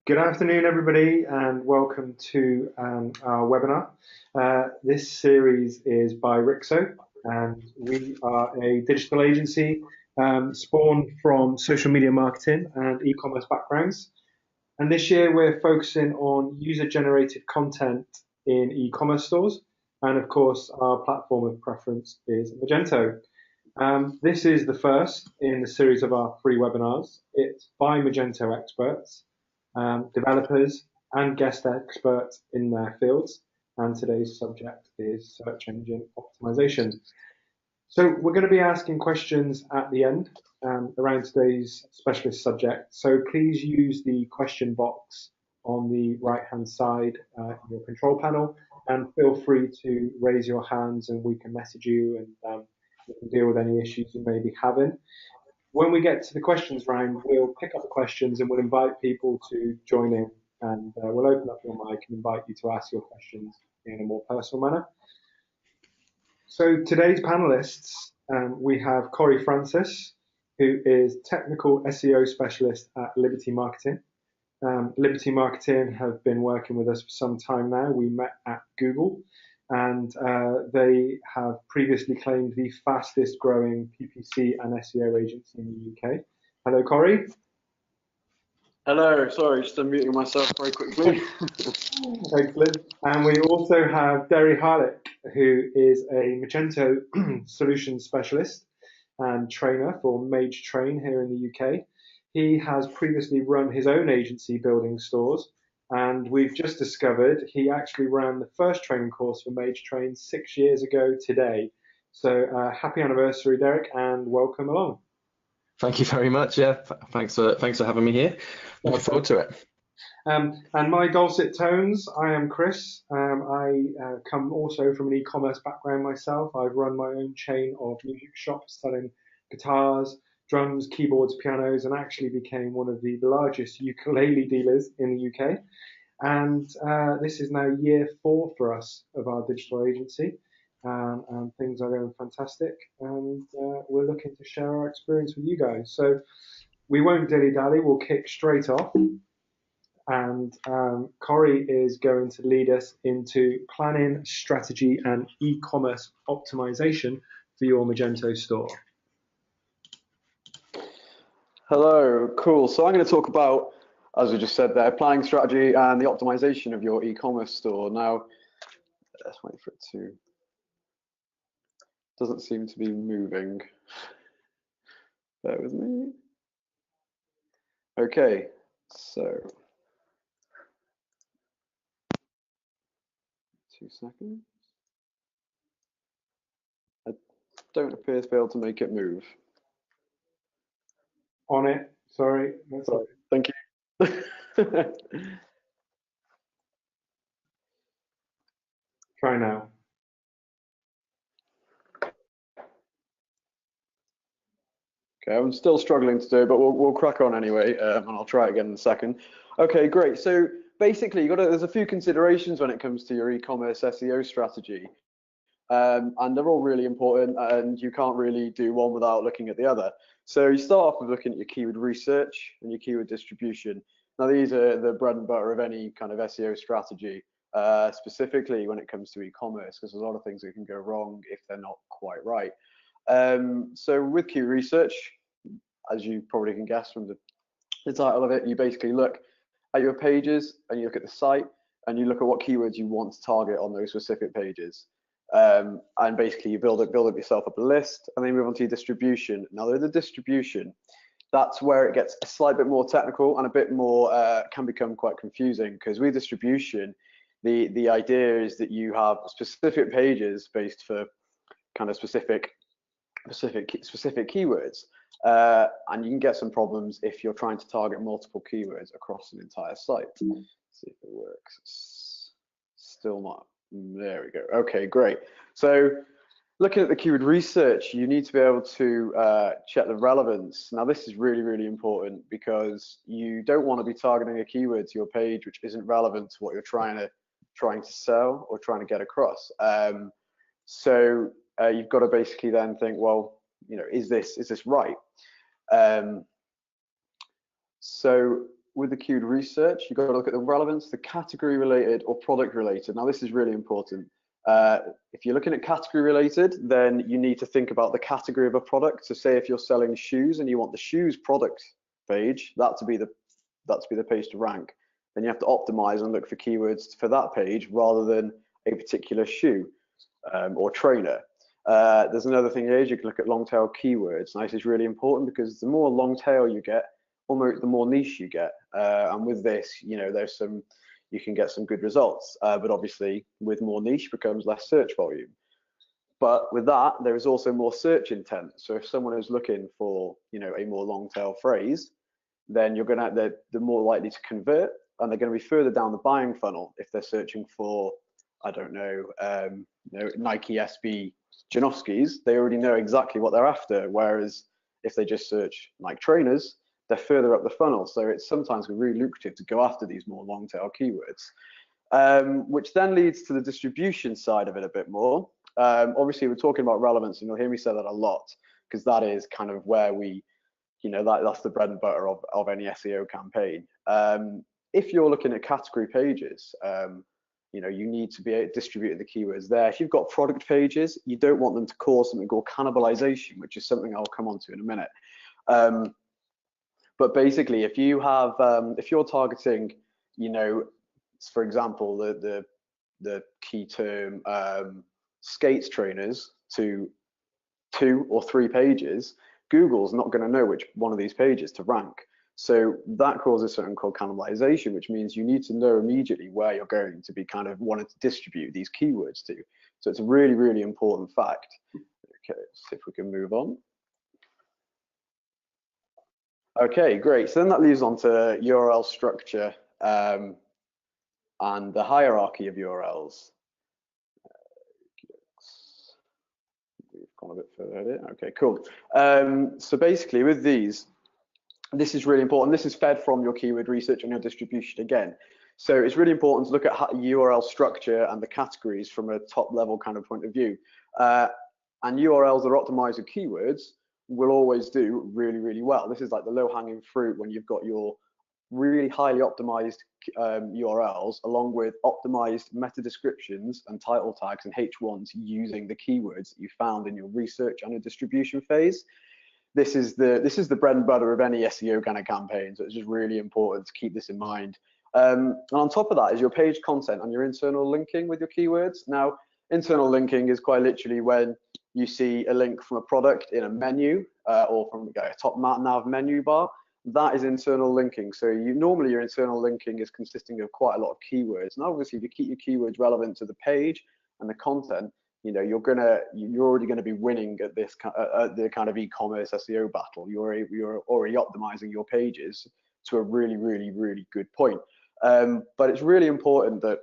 Good afternoon, everybody, and welcome to our webinar. This series is by Rixxo, and we are a digital agency spawned from social media marketing and e-commerce backgrounds. And this year we're focusing on user-generated content in e-commerce stores. And of course, our platform of preference is Magento. This is the first in the series of our free webinars. It's by Magento experts, developers and guest experts in their fields, and today's subject is search engine optimization. So we're going to be asking questions at the end around today's specialist subject, so please use the question box on the right hand side in your control panel, and feel free to raise your hands and we can message you and we can deal with any issues you may be having. When we get to the questions round, we'll pick up the questions and we'll invite people to join in, and we'll open up your mic and invite you to ask your questions in a more personal manner. So today's panelists, we have Corey Francis, who is Technical SEO Specialist at Liberty Marketing. Liberty Marketing have been working with us for some time now. We met at Google, and they have previously claimed the fastest growing PPC and SEO agency in the UK. Hello, Corey. Hello, sorry, just unmuting myself very quickly. Excellent. And we also have Harlick, who is a Magento solutions specialist and trainer for MageTraining here in the UK. He has previously run his own agency building stores, and we've just discovered he actually ran the first training course for MageTraining 6 years ago today. So happy anniversary, Deryck, and welcome along. Thank you very much. Yeah, thanks for having me here. Looking forward to it. And my dulcet tones, I am Chris. I come also from an e-commerce background myself. I've run my own chain of music shops selling guitars, drums, keyboards, pianos, and actually became one of the largest ukulele dealers in the UK. And this is now year 4 for us of our digital agency. And things are going fantastic, and we're looking to share our experience with you guys. So we won't dilly-dally, we'll kick straight off. And Corey is going to lead us into planning, strategy, and e-commerce optimization for your Magento store. Hello, cool. So I'm going to talk about, as we just said there, planning strategy and the optimization of your e-commerce store. Now, let's wait for it to, doesn't seem to be moving. Bear with me. Okay, so 2 seconds. I don't appear to be able to make it move. On it, sorry. Sorry. Thank you. Try now. Okay, I'm still struggling to do it, but we'll crack on anyway, and I'll try it again in a second. Okay, great. So basically, there's a few considerations when it comes to your e-commerce SEO strategy, and they're all really important, and you can't really do one without looking at the other. So you start off with looking at your keyword research and your keyword distribution. Now, these are the bread and butter of any kind of SEO strategy, specifically when it comes to e-commerce, because there's a lot of things that can go wrong if they're not quite right. So with keyword research, as you probably can guess from the title of it, you basically look at your pages and you look at the site and you look at what keywords you want to target on those specific pages. And basically you build yourself up a list, and then you move on to your distribution. Now, with the distribution, that's where it gets a slight bit more technical and a bit more can become quite confusing, because with distribution, the idea is that you have specific pages based for kind of specific keywords, and you can get some problems if you're trying to target multiple keywords across an entire site. Let's see if it works. Still not. There we go. Okay, great. So looking at the keyword research, you need to be able to check the relevance. Now, this is really, really important, because you don't want to be targeting a keyword to your page which isn't relevant to what you're trying to sell or trying to get across. So you've got to basically then think, well, is this right? So with the keyword research, you've got to look at the relevance, the category related or product related. Now, this is really important. If you're looking at category related, then you need to think about the category of a product. So say if you're selling shoes and you want the shoes product page, that to be the page to rank, then you have to optimize and look for keywords for that page rather than a particular shoe or trainer. There's another thing here is you can look at long tail keywords. Now, this is really important because the more long tail you get, almost the more niche you get. And with this, you can get some good results, but obviously with more niche becomes less search volume. But with that, there is also more search intent. So if someone is looking for, a more long tail phrase, then they're more likely to convert, and they're going to be further down the buying funnel if they're searching for, I don't know, Nike SB Janowskis. They already know exactly what they're after. Whereas if they just search Nike trainers, they're further up the funnel. So it's sometimes really lucrative to go after these more long tail keywords, which then leads to the distribution side of it a bit more. Obviously, we're talking about relevance, and you'll hear me say that a lot because that is kind of where we, that's the bread and butter of any SEO campaign. If you're looking at category pages, you need to be distributing the keywords there. If you've got product pages, you don't want them to cause something called cannibalisation, which is something I'll come on to in a minute. But basically, if you have, if you're targeting, for example, the key term skates trainers to 2 or 3 pages, Google's not going to know which one of these pages to rank. So that causes something called cannibalisation, which means you need to know immediately where you're going to be kind of wanting to distribute these keywords to. So it's a really, really important fact. Okay, let's see if we can move on. Okay, great. So then that leads on to URL structure and the hierarchy of URLs. We've gone a bit further here. Okay, cool. So basically with these, this is really important. This is fed from your keyword research and your distribution again. So it's really important to look at URL structure and the categories from a top level kind of point of view. And URLs that are optimized with keywords will always do really, really well. This is like the low hanging fruit when you've got your really highly optimized URLs along with optimized meta descriptions and title tags and H1s using the keywords that you found in your research and your distribution phase. This is the bread and butter of any SEO kind of campaign. So it's just really important to keep this in mind. And on top of that is your page content and your internal linking with your keywords. Now, internal linking is quite literally when you see a link from a product in a menu or from a top nav menu bar. That is internal linking. So normally your internal linking is consisting of quite a lot of keywords. And obviously, if you keep your keywords relevant to the page and the content, you're already going to be winning at this the kind of e-commerce SEO battle. You're already optimizing your pages to a really, really, really good point. But it's really important that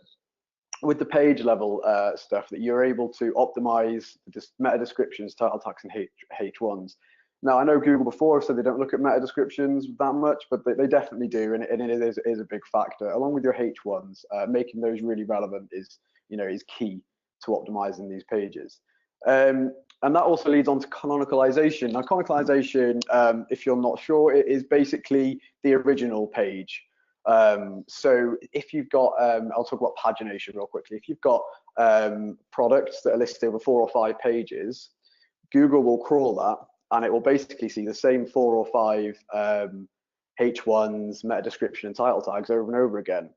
with the page level stuff that you're able to optimize the meta descriptions, title tags, and H1s. Now, I know Google before said they don't look at meta descriptions that much, but they definitely do, and it is a big factor. Along with your H1s, making those really relevant is key to optimizing these pages. And that also leads on to canonicalisation. Now, canonicalisation, if you're not sure, it is basically the original page. So if you've got, I'll talk about pagination real quickly. If you've got products that are listed over 4 or 5 pages, Google will crawl that, and it will basically see the same 4 or 5 H1s, meta description, and title tags over and over again.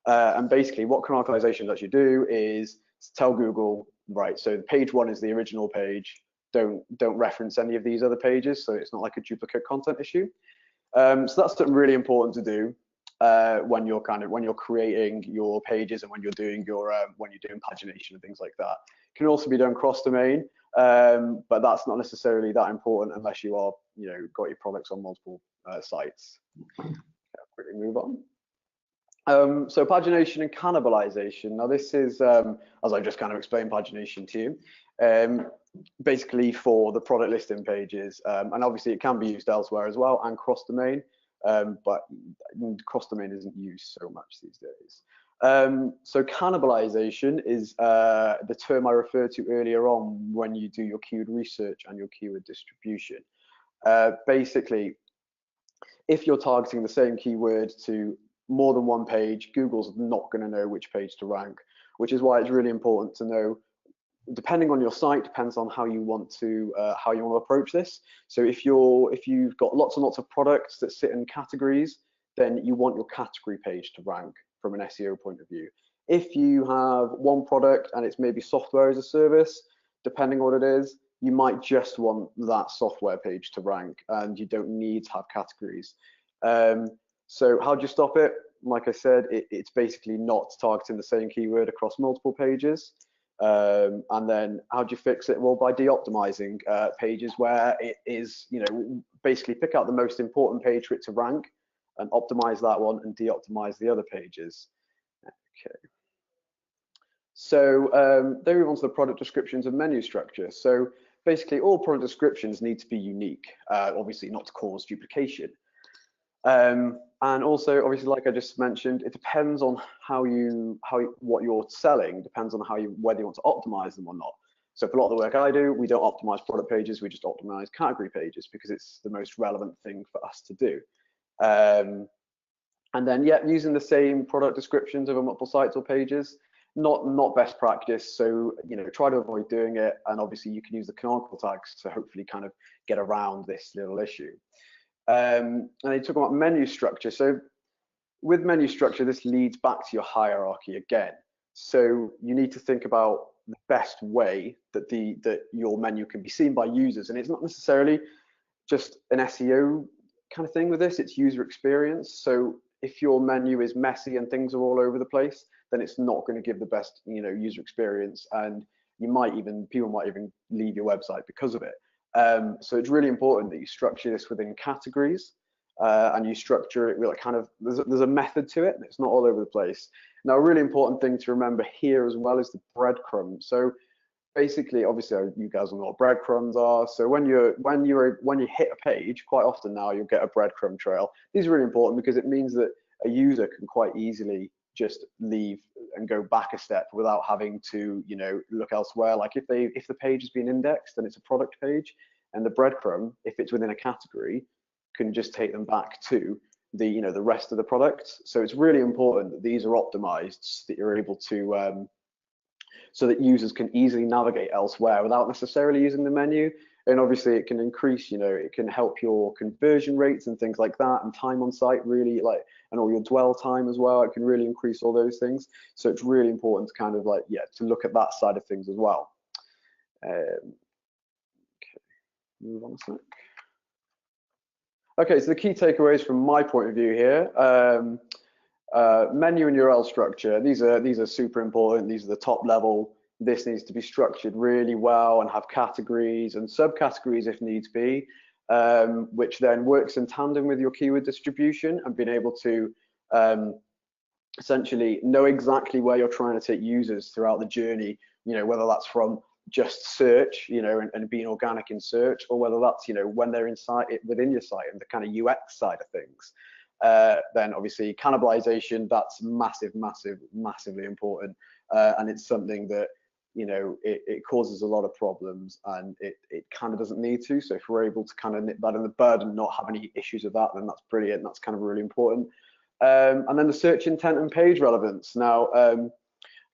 And basically, what canonicalisation lets you do is tell Google, right, so page 1 is the original page. Don't reference any of these other pages, so it's not like a duplicate content issue. So that's something really important to do when you're creating your pages and when you're doing pagination and things like that. It can also be done cross-domain, but that's not necessarily that important unless you are, got your products on multiple sites. Quickly move on. So pagination and cannibalisation. Now this is, as I just kind of explained pagination to you, basically for the product listing pages, and obviously it can be used elsewhere as well and cross-domain, but cross-domain isn't used so much these days. So cannibalisation is the term I referred to earlier on when you do your keyword research and your keyword distribution. Basically, if you're targeting the same keyword to more than one page, Google's not going to know which page to rank, which is why it's really important to know, depending on your site, depends on how you want to approach this. So if you've got lots and lots of products that sit in categories, then you want your category page to rank from an SEO point of view. If you have one product and it's maybe software as a service, depending on what it is, you might just want that software page to rank, and you don't need to have categories. So how do you stop it? Like I said, it's basically not targeting the same keyword across multiple pages. And then how do you fix it? Well, by de-optimizing pages where it is, basically pick out the most important page for it to rank and optimize that one and de-optimize the other pages. Okay. So then we move on to the product descriptions and menu structure. So basically all product descriptions need to be unique, obviously not to cause duplication. And also, obviously, like I just mentioned, it depends on what you're selling, depends on whether you want to optimize them or not. So for a lot of the work I do, we don't optimize product pages, we just optimize category pages because it's the most relevant thing for us to do. And then, yeah, using the same product descriptions over multiple sites or pages, not best practice. So, try to avoid doing it. And obviously, you can use the canonical tags to hopefully kind of get around this little issue. And they talk about menu structure. So with menu structure, this leads back to your hierarchy again. So you need to think about the best way that your menu can be seen by users. And it's not necessarily just an SEO kind of thing with this, it's user experience. So if your menu is messy and things are all over the place, then it's not going to give the best user experience, and people might even leave your website because of it. So it's really important that you structure this within categories, and you structure it with there's a method to it, and it's not all over the place. Now, a really important thing to remember here as well is the breadcrumb. So basically, obviously, you guys know what breadcrumbs are. So when you hit a page, quite often now you'll get a breadcrumb trail. These are really important because it means that a user can quite easily just leave and go back a step without having to look elsewhere. Like if the page has been indexed and it's a product page, and the breadcrumb, if it's within a category, can just take them back to the the rest of the products. So it's really important that these are optimized so that you're able to so that users can easily navigate elsewhere without necessarily using the menu. And obviously it can increase, it can help your conversion rates and things like that, and time on site, really, and all your dwell time as well. It can really increase all those things. So it's really important to kind of to look at that side of things as well. Okay, move on a sec. Okay, so the key takeaways from my point of view here. Menu and URL structure. These are super important. These are the top level. This needs to be structured really well and have categories and subcategories if needs be, which then works in tandem with your keyword distribution and being able to essentially know exactly where you're trying to take users throughout the journey, whether that's from just search, and being organic in search, or whether that's, when they're within your site and the kind of UX side of things. Then obviously cannibalisation, that's massively important, and it's something that it causes a lot of problems, and it kind of doesn't need to. So if we're able to kind of nip that in the bud and not have any issues with that, then that's brilliant. That's kind of really important. And then the search intent and page relevance. Now,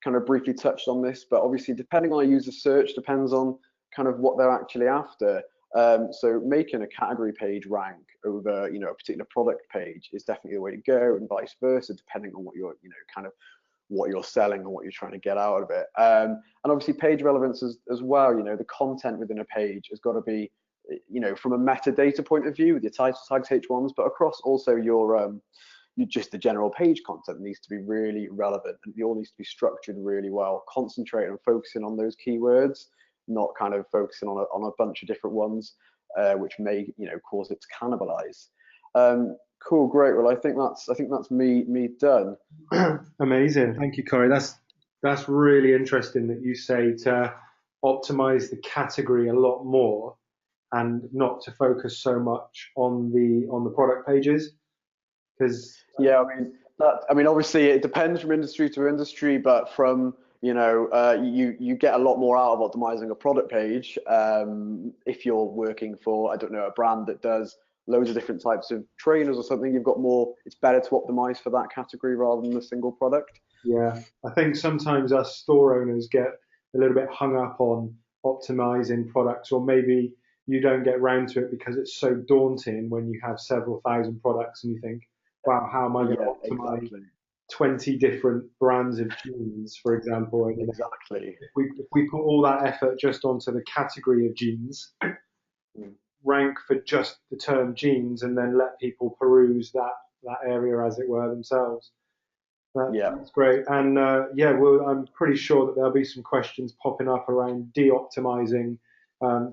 kind of briefly touched on this, but obviously depending on a user's search depends on kind of what they're actually after. So making a category page rank over a particular product page is definitely the way to go, and vice versa, depending on what you're kind of what you're selling and what you're trying to get out of it. And obviously page relevance as well. The content within a page has got to be from a metadata point of view with your title tags, H1s, but across also your just the general page content needs to be really relevant, and it all needs to be structured really well, concentrating and focusing on those keywords, not kind of focusing on a bunch of different ones, which may cause it to cannibalize. Cool, great. Well, I think that's me done. Amazing, thank you, Corey. That's really interesting that you say to optimize the category a lot more and not to focus so much on the product pages, because yeah, I mean obviously it depends from industry to industry, but from you get a lot more out of optimizing a product page if you're working for, I don't know, a brand that does loads of different types of trainers or something, you've got more, it's better to optimize for that category rather than a single product. Yeah, I think sometimes us store owners get a little bit hung up on optimizing products, or maybe you don't get round to it because it's so daunting when you have several thousand products and you think, wow, how am I going to Yeah, optimize exactly. 20 different brands of jeans, for example? And, Exactly. if we put all that effort just onto the category of jeans, rank for just the term jeans, and then let people peruse that area, as it were, themselves. That's great. And yeah, well, I'm pretty sure that there'll be some questions popping up around de-optimizing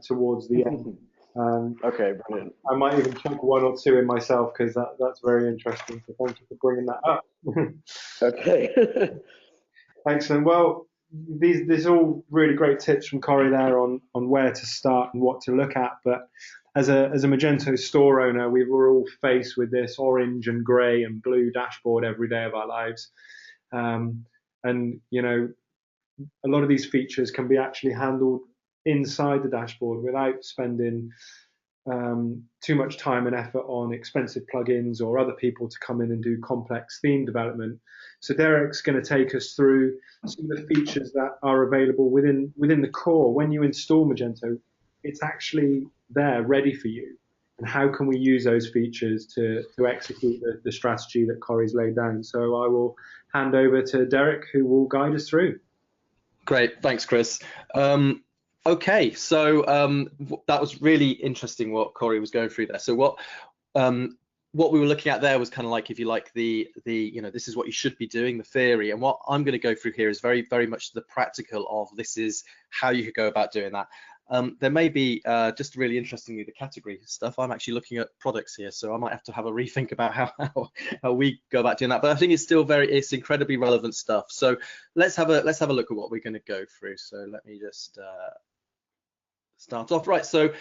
towards the end. Okay, brilliant. I might even chuck one or two in myself because that's very interesting. So thank you for bringing that up. Okay. Excellent. Well, these are all really great tips from Corey there on where to start and what to look at. But as a Magento store owner, we're all faced with this orange and grey and blue dashboard every day of our lives. And you know, a lot of these features can be actually handled inside the dashboard without spending too much time and effort on expensive plugins or other people to come in and do complex theme development. So Deryck's going to take us through some of the features that are available within the core. When you install Magento, it's actually there ready for you. And how can we use those features to execute the strategy that Corey's laid down? So I will hand over to Deryck, who will guide us through. Great, thanks, Chris. Okay, so that was really interesting what Corey was going through there. So what we were looking at there was kind of like, if you like, the you know, this is what you should be doing, the theory, and what I'm going to go through here is very, very much the practical of this is how you could go about doing that. There may be, just really interestingly, the category stuff. I'm actually looking at products here, so I might have to have a rethink about how we go about doing that. But I think it's still it's incredibly relevant stuff. So let's have a look at what we're going to go through. So let me just start off. Right, so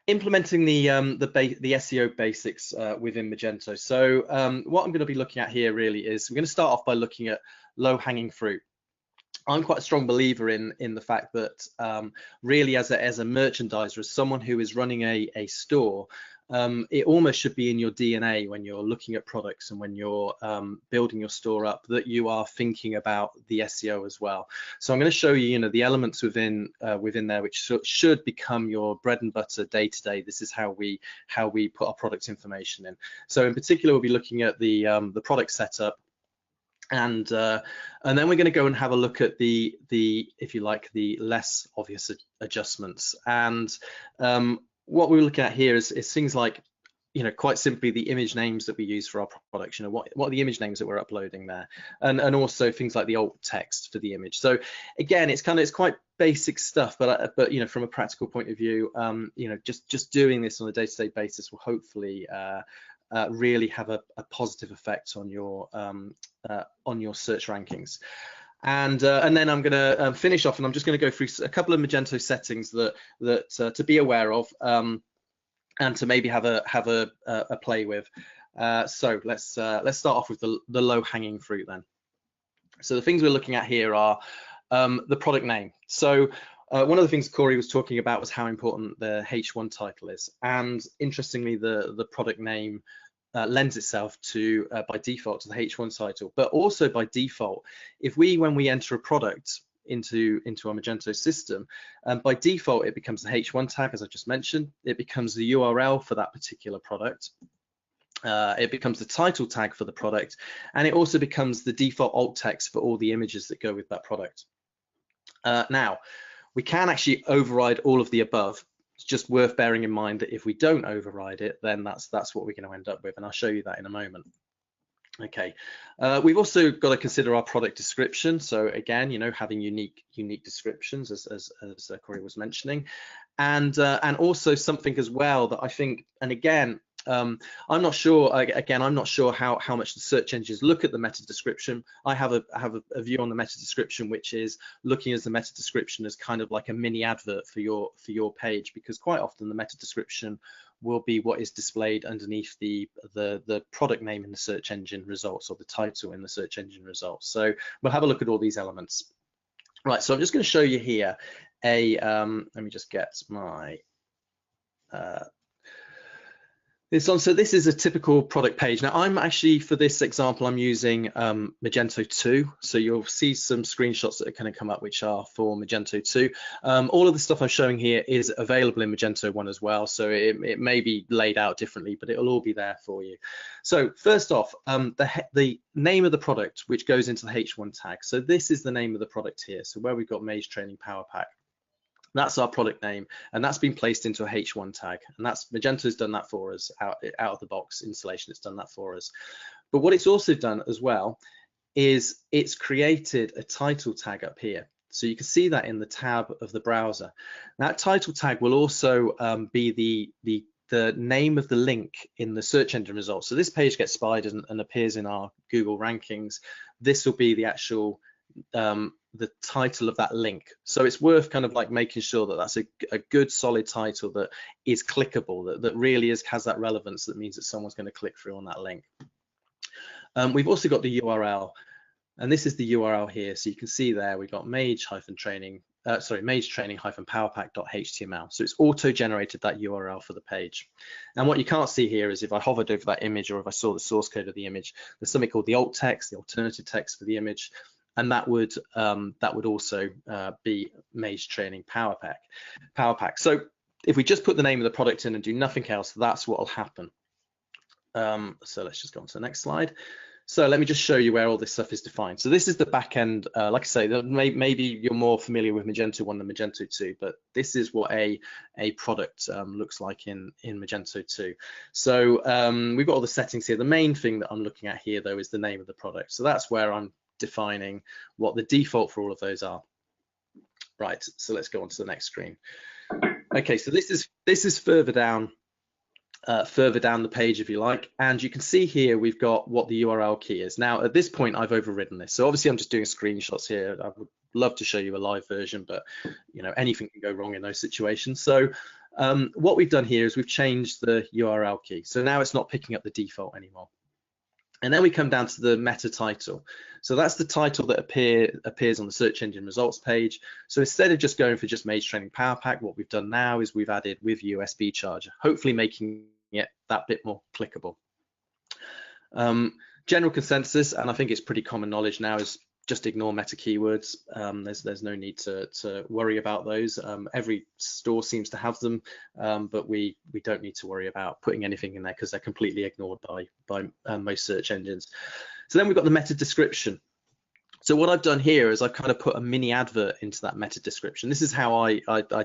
implementing the SEO basics within Magento. So what I'm going to be looking at here really is we're going to start off by looking at low-hanging fruit. I'm quite a strong believer in the fact that really as a merchandiser, as someone who is running a store, it almost should be in your DNA when you're looking at products and when you're building your store up, that you are thinking about the SEO as well. So I'm going to show you, you know, the elements within there which should become your bread and butter day to day. This is how we put our product information in. So in particular, we'll be looking at the product setup. And then we're going to go and have a look at the if you like, the less obvious adjustments. And what we're looking at here is things like, you know, quite simply the image names that we use for our products. You know, what are the image names that we're uploading there, and also things like the alt text for the image. So again, it's quite basic stuff, but you know, from a practical point of view, you know, just doing this on a day-to-day basis will hopefully really have a positive effect on your search rankings. And then I'm going to finish off, and I'm just going to go through a couple of Magento settings that to be aware of, and to maybe have a play with. So let's start off with the low-hanging fruit then. So the things we're looking at here are the product name. So one of the things Corey was talking about was how important the H1 title is, and interestingly, the product name lends itself to by default to the H1 title, but also by default, when we enter a product into our Magento system, by default it becomes the H1 tag, as I just mentioned. It becomes the URL for that particular product. It becomes the title tag for the product, and it also becomes the default alt text for all the images that go with that product. Now, we can actually override all of the above. It's just worth bearing in mind that if we don't override it, then that's what we're going to end up with, and I'll show you that in a moment. Okay, we've also got to consider our product description. So again, you know, having unique descriptions, as Corey was mentioning, and also something as well that I think, and again, I'm not sure. Again, I'm not sure how much the search engines look at the meta description. I have a view on the meta description, which is looking at the meta description as kind of like a mini advert for your page, because quite often the meta description will be what is displayed underneath the product name in the search engine results, or the title in the search engine results. So we'll have a look at all these elements. Right. So I'm just going to show you here let me just get my It's on. So this is a typical product page. Now I'm actually, for this example, I'm using Magento 2. So you'll see some screenshots that are going to come up which are for Magento 2. All of the stuff I'm showing here is available in Magento 1 as well. So it may be laid out differently, but it'll all be there for you. So first off, the name of the product, which goes into the H1 tag. So this is the name of the product here. So where we've got MageTraining Power Pack. That's our product name, and that's been placed into a H1 tag, and that's Magento's done that for us out of the box installation. It's done that for us. But what it's also done as well is it's created a title tag up here. So you can see that in the tab of the browser. That title tag will also be the name of the link in the search engine results. So this page gets spidered and appears in our Google rankings. This will be the actual the title of that link. So it's worth kind of like making sure that that's a good solid title that is clickable, that really has that relevance, that means that someone's going to click through on that link. We've also got the URL, and this is the URL here. So you can see there we've got MageTraining-powerpack.html. So it's auto-generated that URL for the page. And what you can't see here is if I hovered over that image, or if I saw the source code of the image, there's something called the alt text, the alternative text for the image. And that would also be MageTraining Power Pack. So if we just put the name of the product in and do nothing else, that's what will happen. So let's just go on to the next slide. So let me just show you where all this stuff is defined. So this is the back end. Like I say, maybe you're more familiar with Magento 1 than Magento 2, but this is what a product looks like in Magento 2. So we've got all the settings here. The main thing that I'm looking at here, though, is the name of the product. So that's where I'm defining what the default for all of those are. Right, so let's go on to the next screen. Okay, so this is further down the page, if you like, and you can see here we've got what the URL key is. Now at this point I've overridden this, so obviously I'm just doing screenshots here. I would love to show you a live version, but you know, anything can go wrong in those situations. So what we've done here is we've changed the URL key, so now it's not picking up the default anymore. And then we come down to the meta title. So that's the title that appears on the search engine results page. So instead of just going for just MageTraining Power Pack, what we've done now is we've added with USB charger, hopefully making it that bit more clickable. General consensus, and I think it's pretty common knowledge now, is just ignore meta keywords. There's no need to worry about those. Every store seems to have them, but we don't need to worry about putting anything in there because they're completely ignored by most search engines. So then we've got the meta description. So what I've done here is I've kind of put a mini advert into that meta description. This is how I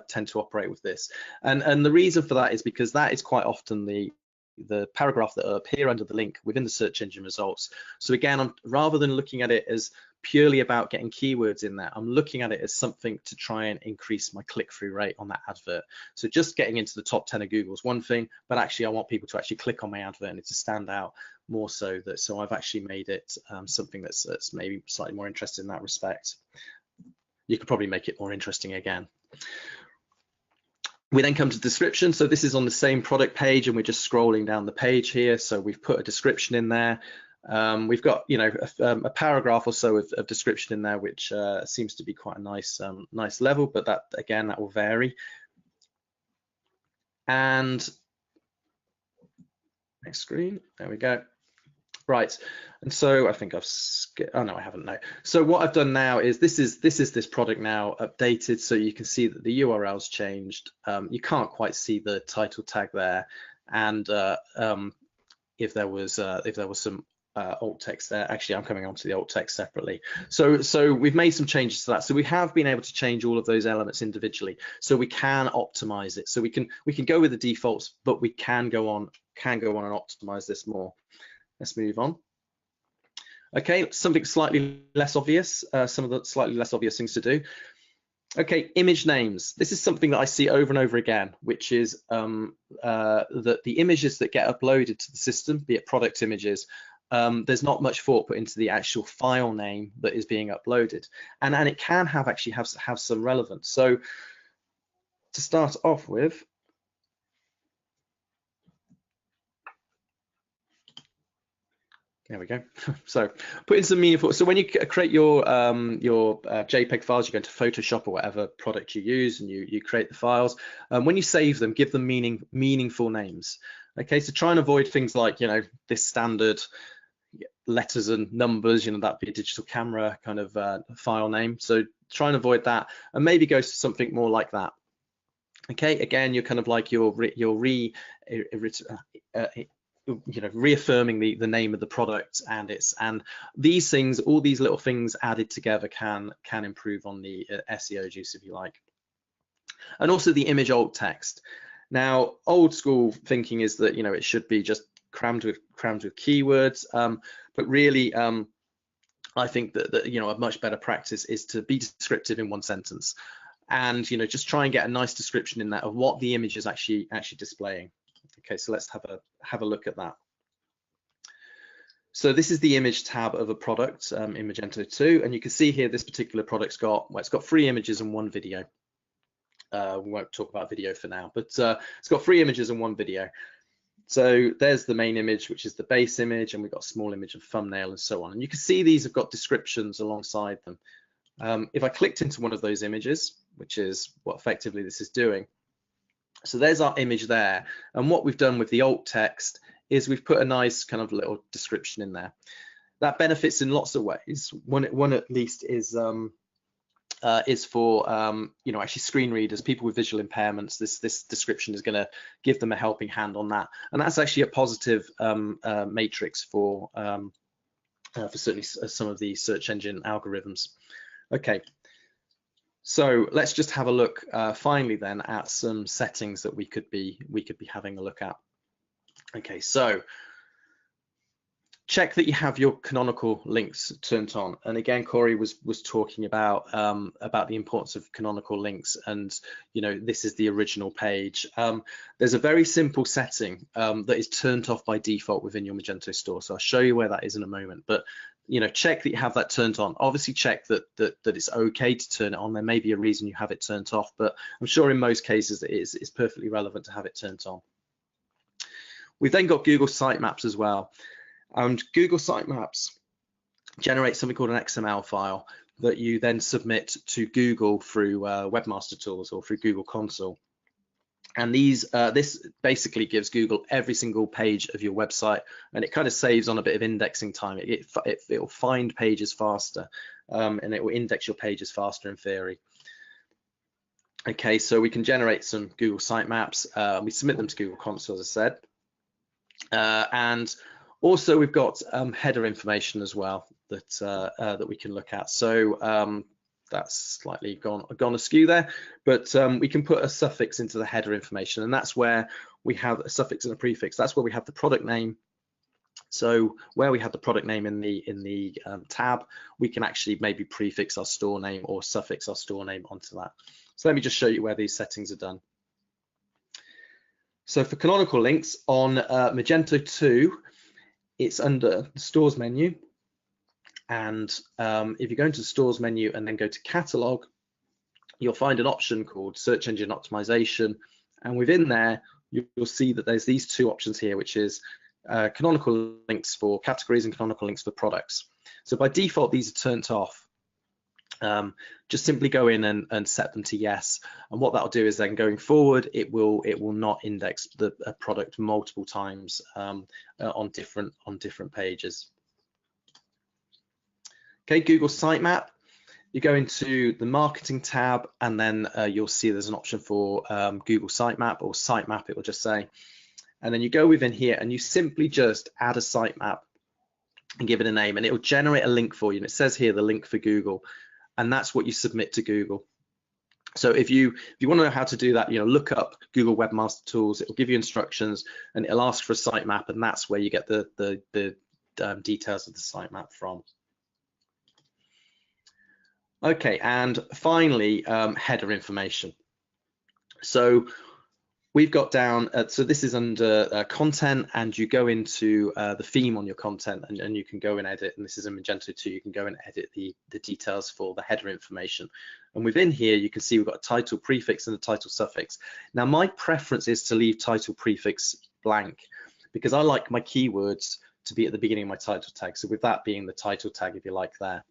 tend to operate with this, and the reason for that is because that is quite often the paragraph that will appear under the link within the search engine results. So again, rather than looking at it as purely about getting keywords in there, I'm looking at it as something to try and increase my click-through rate on that advert. So just getting into the top 10 of Google is one thing, but actually I want people to actually click on my advert and it to stand out more, so I've actually made it something that's maybe slightly more interesting in that respect. You could probably make it more interesting again. We then come to description. So this is on the same product page and we're just scrolling down the page here. So we've put a description in there. We've got, you know, a paragraph or so of description in there, which seems to be quite a nice level, but that will vary. And next screen, there we go. Right, and so I think I've skipped. Oh no, I haven't. No. So what I've done now is this is this product now updated, so you can see that the URL's changed. You can't quite see the title tag there, and if there was some alt text there. Actually, I'm coming on to the alt text separately. So we've made some changes to that. So we have been able to change all of those elements individually. So we can optimize it. So we can go with the defaults, but we can go on and optimize this more. Let's move on. Okay, something slightly less obvious, some of the slightly less obvious things to do. Okay, image names. This is something that I see over and over again, which is that the images that get uploaded to the system, be it product images, there's not much thought put into the actual file name that is being uploaded, and it can actually have some relevance. So to start off with, there we go. So put in some meaningful. So when you create your JPEG files, you go into Photoshop or whatever product you use, and you create the files. When you save them, give them meaningful names. Okay, so try and avoid things like, you know, this standard letters and numbers, you know, that'd be a digital camera kind of file name. So try and avoid that, and maybe go to something more like that. Okay, again, you're kind of like you're reaffirming the name of the product, and these things, all these little things added together can improve on the SEO juice, if you like. And also the image alt text. Now, old school thinking is that, you know, it should be just crammed with keywords, but really I think that you know, a much better practice is to be descriptive in one sentence, and, you know, just try and get a nice description in there of what the image is actually displaying. Okay, so let's have a look at that. So this is the image tab of a product in Magento 2, and you can see here this particular product's got, well, it's got 3 images and 1 video. We won't talk about video for now, but it's got 3 images and 1 video. So there's the main image, which is the base image, and we've got a small image of thumbnail and so on. And you can see these have got descriptions alongside them. If I clicked into one of those images, which is what effectively this is doing, so there's our image there. And what we've done with the alt text is we've put a nice kind of little description in there. That benefits in lots of ways. One at least is for you know, actually screen readers, people with visual impairments. This description is going to give them a helping hand on that, and that's actually a positive matrix for certainly some of the search engine algorithms. Okay, so let's just have a look finally then at some settings that we could be having a look at. Okay, so check that you have your canonical links turned on. And again, Corey was talking about the importance of canonical links, and, you know, this is the original page. There's a very simple setting that is turned off by default within your Magento store. So I'll show you where that is in a moment, but, you know, check that you have that turned on. Obviously check that it's okay to turn it on. There may be a reason you have it turned off, but I'm sure in most cases it's perfectly relevant to have it turned on. We've then got Google Sitemaps as well. And Google Sitemaps generates something called an XML file that you then submit to Google through Webmaster Tools or through Google Console. And this basically gives Google every single page of your website, and it kind of saves on a bit of indexing time. It will find pages faster, and it will index your pages faster in theory. Okay, so we can generate some Google Sitemaps. We submit them to Google Console, as I said. And also we've got header information as well that we can look at. So that's slightly gone askew there, but we can put a suffix into the header information, and that's where we have a suffix and a prefix. That's where we have the product name. So where we have the product name in the tab, we can actually maybe prefix our store name or suffix our store name onto that. So let me just show you where these settings are done. So for canonical links on Magento 2, it's under the stores menu. And if you go into the stores menu and then go to catalog, you'll find an option called search engine optimization. And within there, you'll see that there's these 2 options here, which is canonical links for categories and canonical links for products. So by default, these are turned off. Just simply go in and set them to yes, and what that'll do is then going forward it will not index the product multiple times on different pages. Okay, Google Sitemap, you go into the marketing tab, and then you'll see there's an option for Google Sitemap or Sitemap, it will just say, and then you go within here and you simply just add a sitemap and give it a name, and it will generate a link for you, and it says here the link for Google. And that's what you submit to Google. So if you want to know how to do that, you know, look up Google Webmaster Tools. It will give you instructions, and it'll ask for a sitemap, and that's where you get the details of the sitemap from. Okay, and finally, header information. So we've got down, so this is under content, and you go into the theme on your content, and you can go and edit, and this is in Magento 2, you can go and edit the details for the header information. And within here, you can see we've got a title prefix and a title suffix. Now, my preference is to leave title prefix blank, because I like my keywords to be at the beginning of my title tag. So with that being the title tag, if you like there,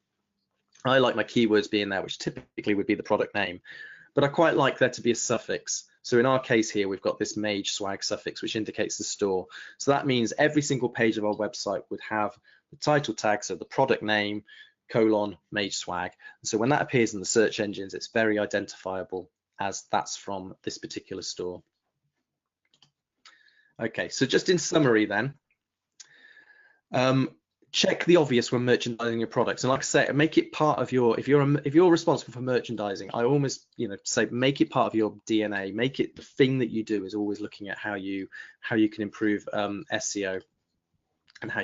I like my keywords being there, which typically would be the product name. but I quite like there to be a suffix. So in our case here, we've got this Mage Swag suffix, which indicates the store. So that means every single page of our website would have the title tag, so the product name, colon, Mage Swag. And so when that appears in the search engines, it's very identifiable as that's from this particular store. Okay, so just in summary then, check the obvious when merchandising your products, and like I say, make it part of your, if you're responsible for merchandising, I almost, you know, say make it part of your DNA. Make it the thing that you do is always looking at how you can improve SEO and how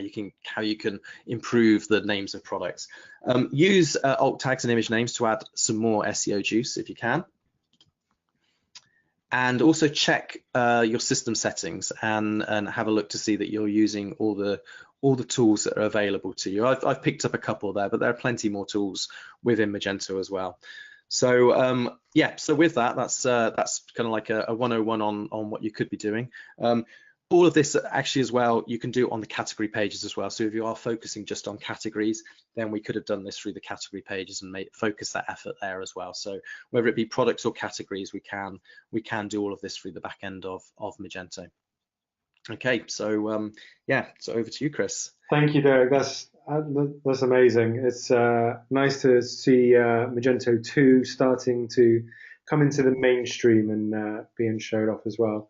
you can improve the names of products. Use alt tags and image names to add some more SEO juice if you can. And also check your system settings and have a look to see that you're using all the tools that are available to you. I've picked up a couple there, but there are plenty more tools within Magento as well. So yeah, so with that's kind of like a 101 on what you could be doing. All of this actually as well, you can do on the category pages as well. So if you are focusing just on categories, then we could have done this through the category pages and focus that effort there as well. So whether it be products or categories, we can do all of this through the back end of Magento. Okay, so yeah, so over to you, Chris. Thank you, Deryck. That's amazing. It's nice to see Magento 2 starting to come into the mainstream and being showed off as well.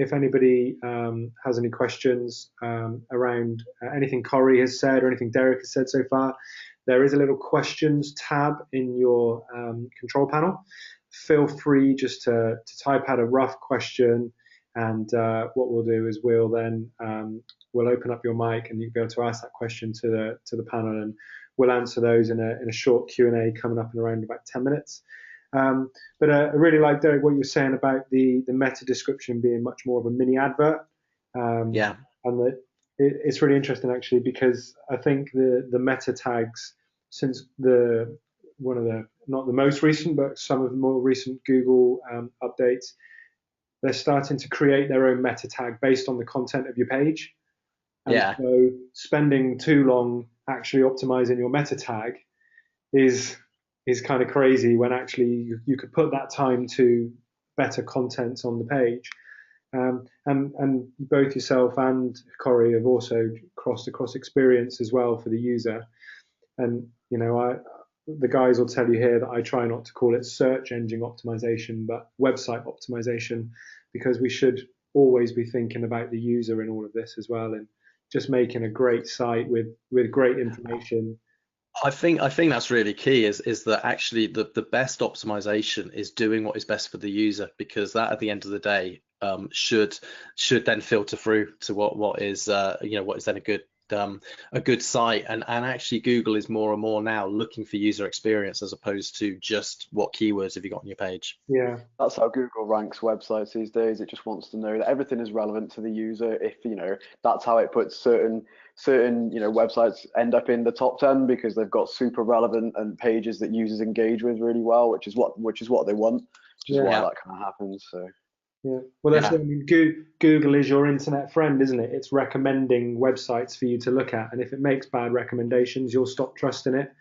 If anybody has any questions around anything Corey has said or anything Deryck has said so far, there is a little questions tab in your control panel. Feel free just to type out a rough question, and what we'll do is we'll open up your mic and you'll be able to ask that question to the panel, and we'll answer those in a short Q&A coming up in around about 10 minutes. But I really like, Deryck, what you're saying about the meta description being much more of a mini advert. Yeah. And that it's really interesting actually, because I think the meta tags, since one of the, not the most recent, but some of the more recent Google updates, they're starting to create their own meta tag based on the content of your page. And yeah. So spending too long actually optimizing your meta tag is kind of crazy, when actually you could put that time to better content on the page. And both yourself and Corey have also crossed across experience as well for the user. And you know, the guys will tell you here that I try not to call it search engine optimization, but website optimization, because we should always be thinking about the user in all of this as well, and just making a great site with great information. I think that's really key, is that actually the best optimization is doing what is best for the user, because that at the end of the day should then filter through to what is what is then a good site. And actually Google is more and more now looking for user experience as opposed to just what keywords have you got on your page. Yeah, that's how Google ranks websites these days. It just wants to know that everything is relevant to the user. If that's how it puts certain websites end up in the top 10, because they've got super relevant and pages that users engage with really well, which is what they want, which is why that kind of happens. So yeah, well, that's what I mean. Google is your internet friend, isn't it? It's recommending websites for you to look at, and if it makes bad recommendations, you'll stop trusting it,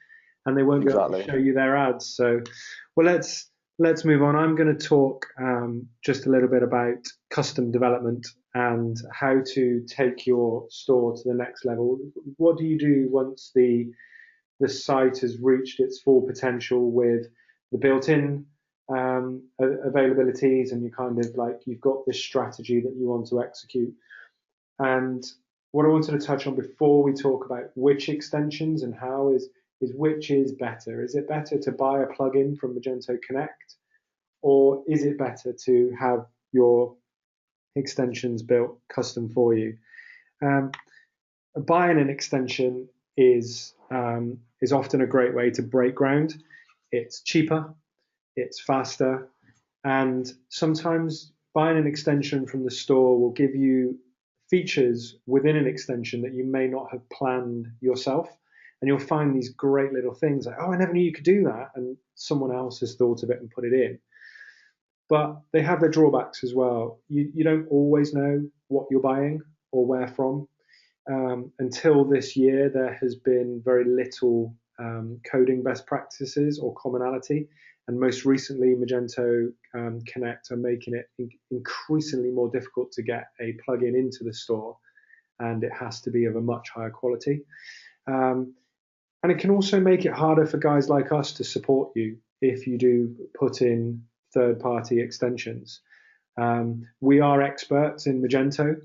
and they won't be able to show you their ads. So, well, let's move on. I'm going to talk just a little bit about custom development and how to take your store to the next level. What do you do once the site has reached its full potential with the built-in availabilities, and you kind of like, you've got this strategy that you want to execute? And what I wanted to touch on before we talk about which extensions and how is which is better. Is it better to buy a plugin from Magento Connect, or is it better to have your extensions built custom for you? Buying an extension is often a great way to break ground. It's cheaper, it's faster, and sometimes buying an extension from the store will give you features within an extension that you may not have planned yourself. And you'll find these great little things like, oh, I never knew you could do that, and someone else has thought of it and put it in. But they have their drawbacks as well. You don't always know what you're buying or where from. Until this year, there has been very little coding best practices or commonality. And most recently, Magento Connect are making it increasingly more difficult to get a plugin into the store, and it has to be of a much higher quality. And it can also make it harder for guys like us to support you if you do put in third-party extensions. We are experts in Magento,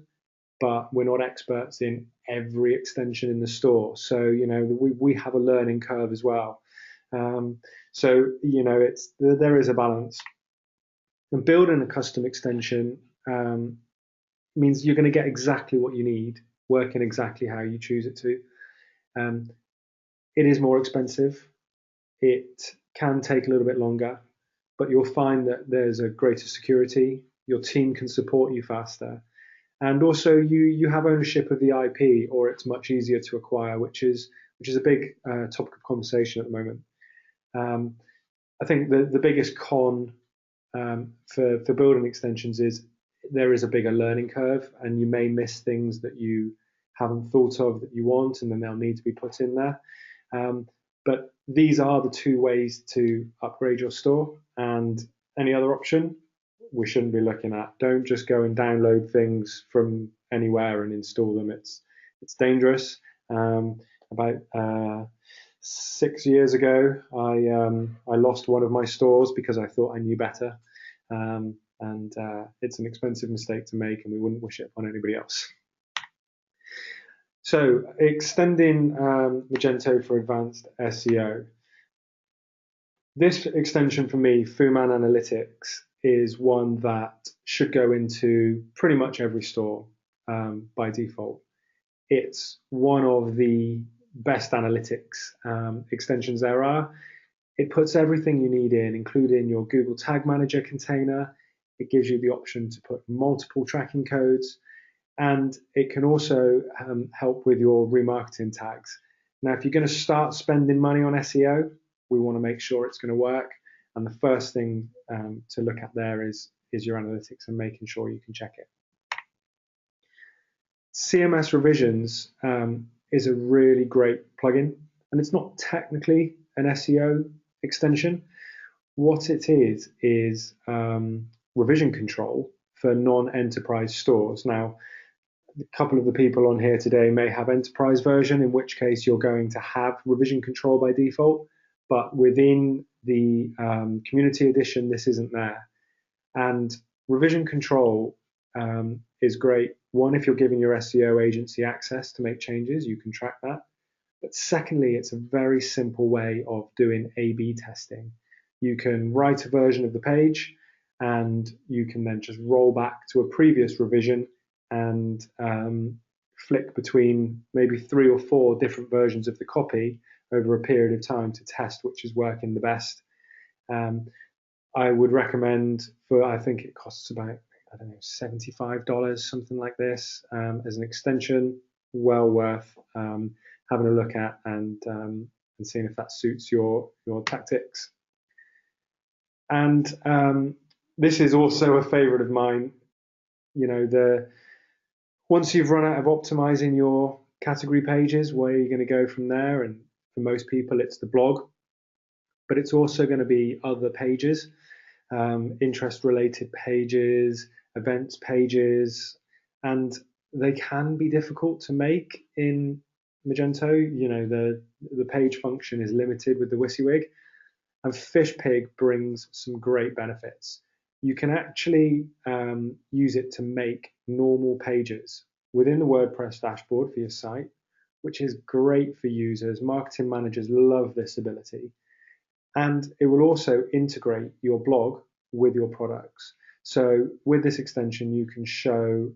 but we're not experts in every extension in the store. So, you know, we have a learning curve as well. So, you know, there is a balance. And building a custom extension means you're going to get exactly what you need, working exactly how you choose it to. It is more expensive. It can take a little bit longer, but you'll find that there's a greater security. Your team can support you faster. And also you have ownership of the IP, or it's much easier to acquire, which is a big topic of conversation at the moment. I think the biggest con for building extensions is there is a bigger learning curve, and you may miss things that you haven't thought of that you want, and then they'll need to be put in there. But these are the two ways to upgrade your store, and any other option we shouldn't be looking at. Don't just go and download things from anywhere and install them. It's dangerous. About 6 years ago, I lost one of my stores because I thought I knew better, and it's an expensive mistake to make, and we wouldn't wish it upon anybody else. So, extending Magento for advanced SEO. This extension for me, Fuman Analytics, is one that should go into pretty much every store by default. It's one of the best analytics extensions there are. It puts everything you need in, including your Google Tag Manager container. It gives you the option to put multiple tracking codes, and it can also help with your remarketing tags. Now, if you're going to start spending money on SEO, we want to make sure it's going to work. And the first thing to look at there is your analytics and making sure you can check it. CMS Revisions is a really great plugin, and it's not technically an SEO extension. What it is revision control for non-enterprise stores. Now, a couple of the people on here today may have enterprise version, in which case you're going to have revision control by default, but within the community edition, this isn't there. And revision control is great. One, if you're giving your SEO agency access to make changes, you can track that. But secondly, it's a very simple way of doing A/B testing. You can write a version of the page, and you can then just roll back to a previous revision and flick between maybe 3 or 4 different versions of the copy over a period of time to test which is working the best. I would recommend, I think it costs about, I don't know, $75, something like this, as an extension. Well worth having a look at and seeing if that suits your tactics. And this is also a favorite of mine. You know, once you've run out of optimizing your category pages, where are you going to go from there? And for most people, it's the blog, but it's also going to be other pages, interest-related pages, events pages, and they can be difficult to make in Magento. You know, the page function is limited with the WYSIWYG, and FishPig brings some great benefits. You can actually use it to make normal pages within the WordPress dashboard for your site, which is great for users. Marketing managers love this ability. And it will also integrate your blog with your products. So with this extension, you can show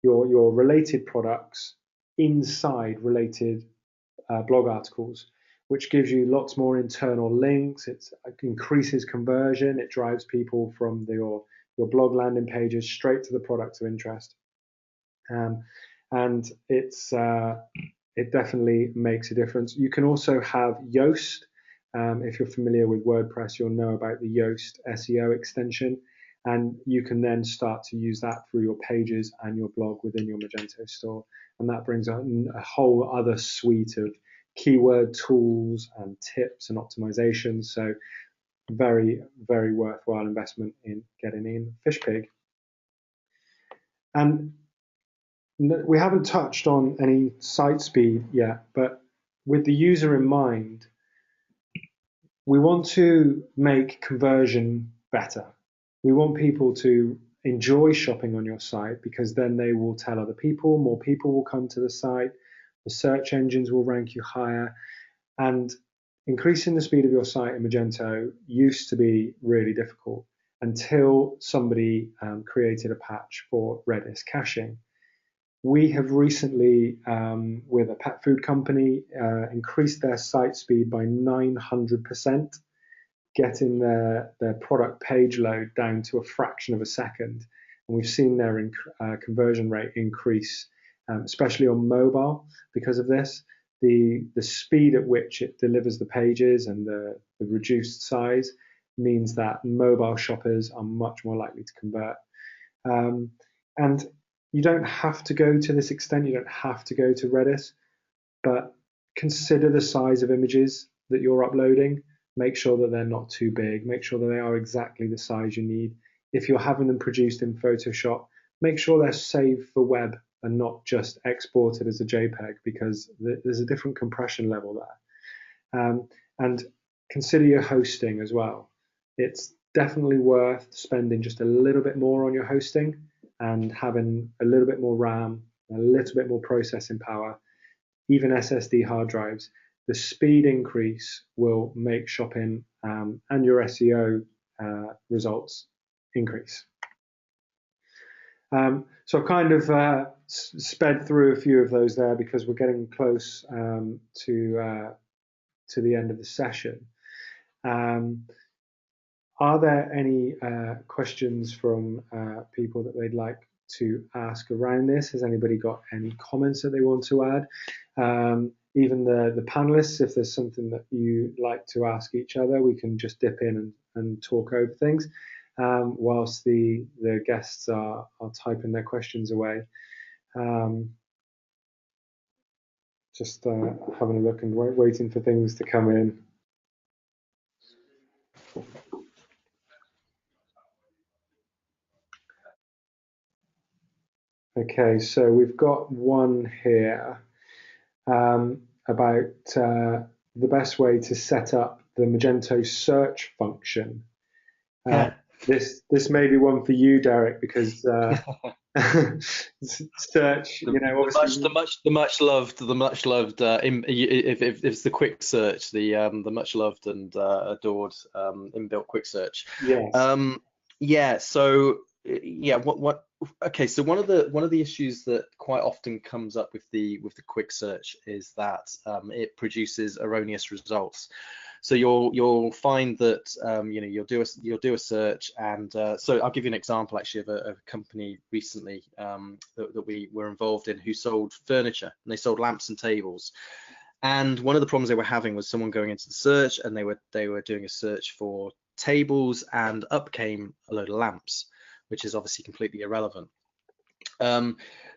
your related products inside related blog articles, which gives you lots more internal links. It increases conversion. It drives people from your blog landing pages straight to the products of interest. And it definitely makes a difference. You can also have Yoast. If you're familiar with WordPress, you'll know about the Yoast SEO extension, and you can then start to use that through your pages and your blog within your Magento store. And that brings a whole other suite of keyword tools and tips and optimization. So very, very worthwhile investment in getting in Fishpig. And we haven't touched on any site speed yet, but with the user in mind, we want to make conversion better. We want people to enjoy shopping on your site, because then they will tell other people, more people will come to the site, the search engines will rank you higher, and increasing the speed of your site in Magento used to be really difficult until somebody created a patch for Redis caching. We have recently, with a pet food company, increased their site speed by 900%, getting their product page load down to a fraction of a second. And we've seen their conversion rate increase, especially on mobile, because of this. The speed at which it delivers the pages and the reduced size means that mobile shoppers are much more likely to convert. And you don't have to go to this extent, you don't have to go to Redis, but consider the size of images that you're uploading. Make sure that they're not too big, make sure that they are exactly the size you need. If you're having them produced in Photoshop, make sure they're saved for web and not just exported as a JPEG, because there's a different compression level there. And consider your hosting as well. It's definitely worth spending just a little bit more on your hosting and having a little bit more RAM, a little bit more processing power, even SSD hard drives. The speed increase will make shopping and your SEO results increase. So I've kind of sped through a few of those there because we're getting close to the end of the session. Are there any questions from people that they'd like to ask around this? Has anybody got any comments that they want to add? Even the panelists, if there's something that you like to ask each other, we can just dip in and talk over things whilst the guests are typing their questions away. Just having a look and waiting for things to come in. Okay, so we've got one here about the best way to set up the Magento search function. This may be one for you, Deryck, because search, you know, obviously the much loved if it's the quick search, the much loved and adored inbuilt quick search. Yes. Yeah. So yeah, okay, so one of the issues that quite often comes up with the quick search is that it produces erroneous results. So you'll find that you know, you'll do a search, and so I'll give you an example actually of a company recently that we were involved in, who sold furniture, and they sold lamps and tables. And one of the problems they were having was someone going into the search, and they were doing a search for tables, and up came a load of lamps, which is obviously completely irrelevant.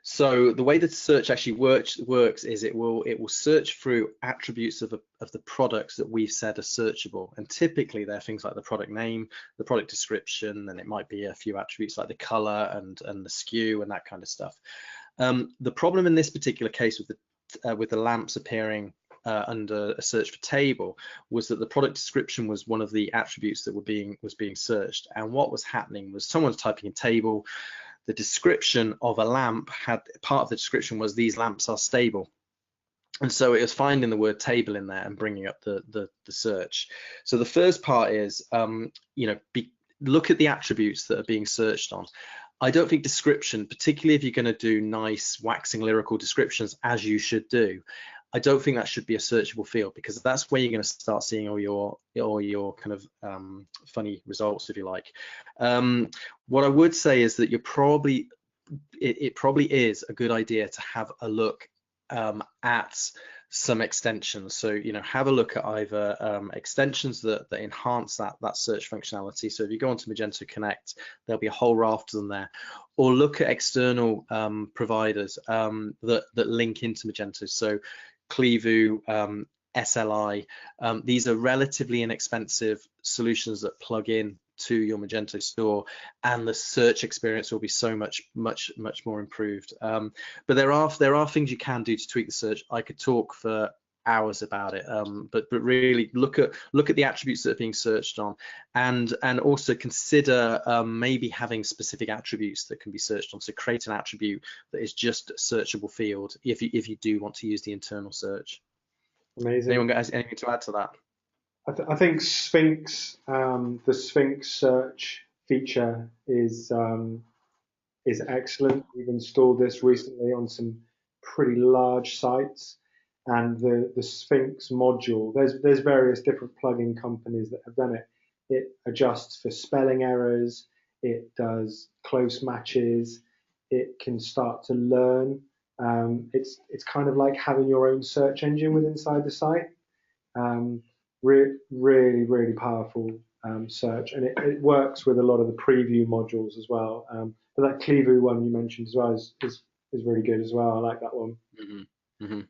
So the way that search actually works is it will search through attributes of the products that we've said are searchable, and typically they're things like the product name, the product description, and it might be a few attributes like the color and the SKU and that kind of stuff. The problem in this particular case with the lamps appearing under a search for table was that the product description was one of the attributes that was being searched, and what was happening was someone was typing in table. The description of a lamp had part of the description was these lamps are stable, and so it was finding the word table in there and bringing up the search. So the first part is you know, look at the attributes that are being searched on. I don't think description, particularly if you're going to do nice waxing lyrical descriptions, as you should do, I don't think that should be a searchable field, because that's where you're going to start seeing all your kind of funny results, if you like. What I would say is that it probably is a good idea to have a look at some extensions. So, you know, have a look at either extensions that enhance that search functionality. So if you go onto Magento Connect, there'll be a whole raft of them there, or look at external providers that link into Magento. So Clevo, SLI. These are relatively inexpensive solutions that plug in to your Magento store, and the search experience will be so much more improved. But there are things you can do to tweak the search. I could talk for hours about it, but really look at the attributes that are being searched on, and also consider maybe having specific attributes that can be searched on. So create an attribute that is just a searchable field if you do want to use the internal search. Amazing. Anyone got anything to add to that? I think Sphinx, the Sphinx search feature is excellent. We've installed this recently on some pretty large sites, and the Sphinx module. There's various different plugin companies that have done it. It adjusts for spelling errors. It does close matches. It can start to learn. It's kind of like having your own search engine within inside the site. Really powerful search, and it works with a lot of the preview modules as well. But that Clevo one you mentioned as well is really good as well. I like that one. Mm-hmm. Mm-hmm.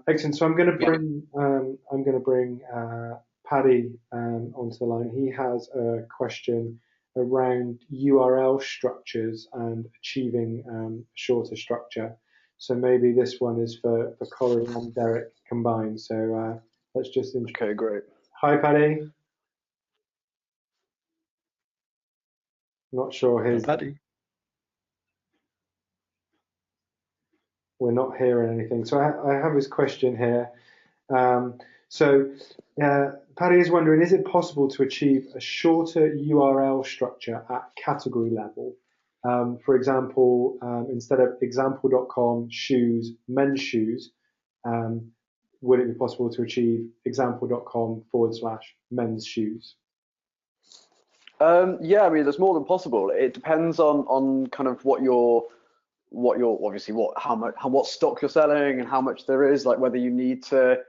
Excellent. So I'm going to bring Paddy onto the line. He has a question around URL structures and achieving a shorter structure. So maybe this one is for Corey and Deryck combined. So let's just Okay, great. Hi, Paddy. Not sure his. Paddy. We're not hearing anything. So I have his question here. Paddy is wondering, is it possible to achieve a shorter URL structure at category level? For example, instead of example.com shoes, men's shoes, would it be possible to achieve example.com/men's shoes? Yeah, I mean, there's more than possible. It depends on kind of what stock you're selling and how much there is, like whether you need to.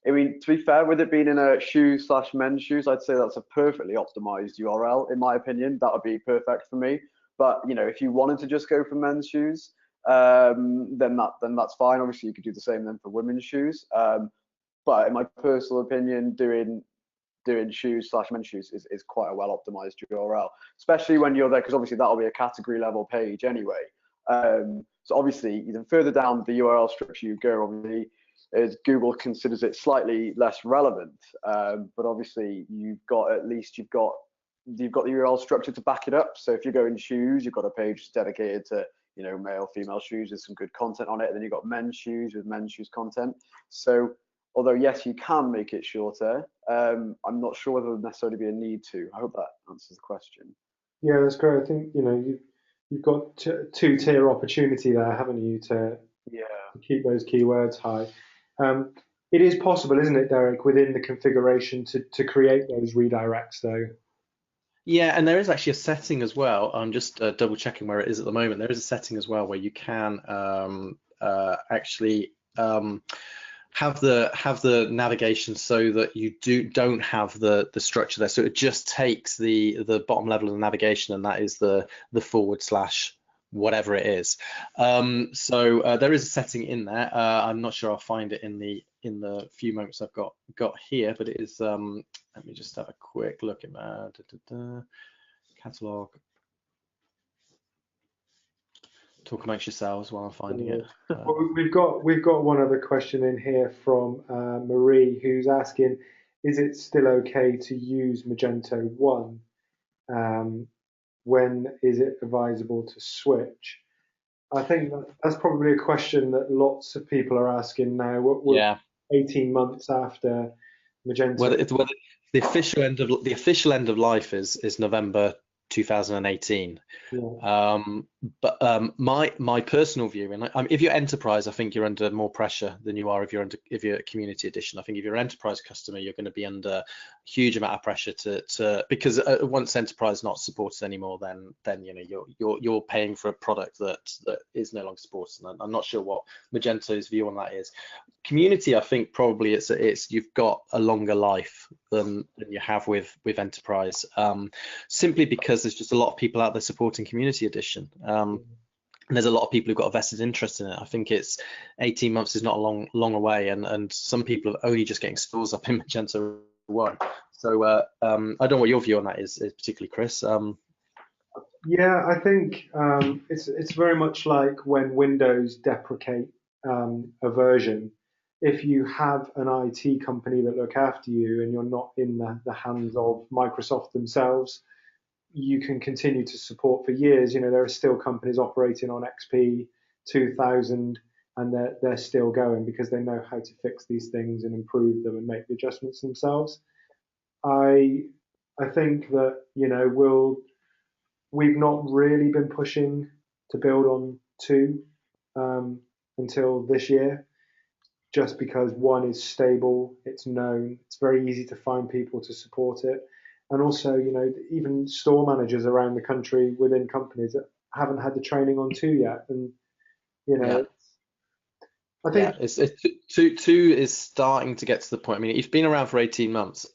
I mean, to be fair, with it being in a shoes/men's shoes, I'd say that's a perfectly optimized URL, in my opinion. That would be perfect for me. But you know, if you wanted to just go for men's shoes, then that's fine. Obviously, you could do the same then for women's shoes. But in my personal opinion, doing shoes/men's shoes is quite a well optimized URL, especially when you're there, because obviously that'll be a category level page anyway. So obviously, the further down the URL structure you go, obviously, as Google considers it slightly less relevant. But obviously, you've got the URL structure to back it up. So if you go in shoes, you've got a page dedicated to male, female shoes with some good content on it. And then you've got men's shoes with men's shoes content. So although yes, you can make it shorter, I'm not sure whether there would necessarily be a need to. I hope that answers the question. Yeah, that's great. I think you've got two-tier opportunity there, haven't you, to keep those keywords high. It is possible, isn't it, Deryck, within the configuration to create those redirects, though? Yeah, and there is actually a setting as well. I'm just double checking where it is at the moment. There is a setting as well where you can actually have the navigation so that you don't have the structure there. So it just takes the bottom level of the navigation, and that is the / whatever it is. So there is a setting in there. I'm not sure I'll find it in the few moments I've got here, but it is. Let me just have a quick look at my catalog. Talk amongst yourselves while I'm finding it. Well, we've got one other question in here from Marie, who's asking, is it still okay to use Magento 1? When is it advisable to switch? I think that's probably a question that lots of people are asking now. We're 18 months after Magento. Whether the official end of life is November 2018. Yeah. But my personal view, and if you're enterprise, I think you're under more pressure than you are if you're a community edition. I think if you're an enterprise customer, you're going to be under a huge amount of pressure because once enterprise is not supported anymore, then you're paying for a product that is no longer supported. And I'm not sure what Magento's view on that is. Community, I think probably it's you've got a longer life than you have with enterprise, simply because there's just a lot of people out there supporting community edition. And there's a lot of people who've got a vested interest in it. I think it's 18 months is not a long away, and some people are only just getting stores up in Magento 1. So I don't know what your view on that is particularly, Chris. Yeah, I think it's very much like when Windows deprecate a version. If you have an IT company that look after you and you're not in the hands of Microsoft themselves, you can continue to support for years. You know, there are still companies operating on XP 2000, and they're still going because they know how to fix these things and improve them and make the adjustments themselves. I I think that, you know, we've not really been pushing to build on 2 until this year, just because 1 is stable, it's known, it's very easy to find people to support it. And also, you know, even store managers around the country within companies that haven't had the training on 2 yet. And, you know, Yeah. I think, Yeah, it's two is starting to get to the point. I mean, it's been around for 18 months.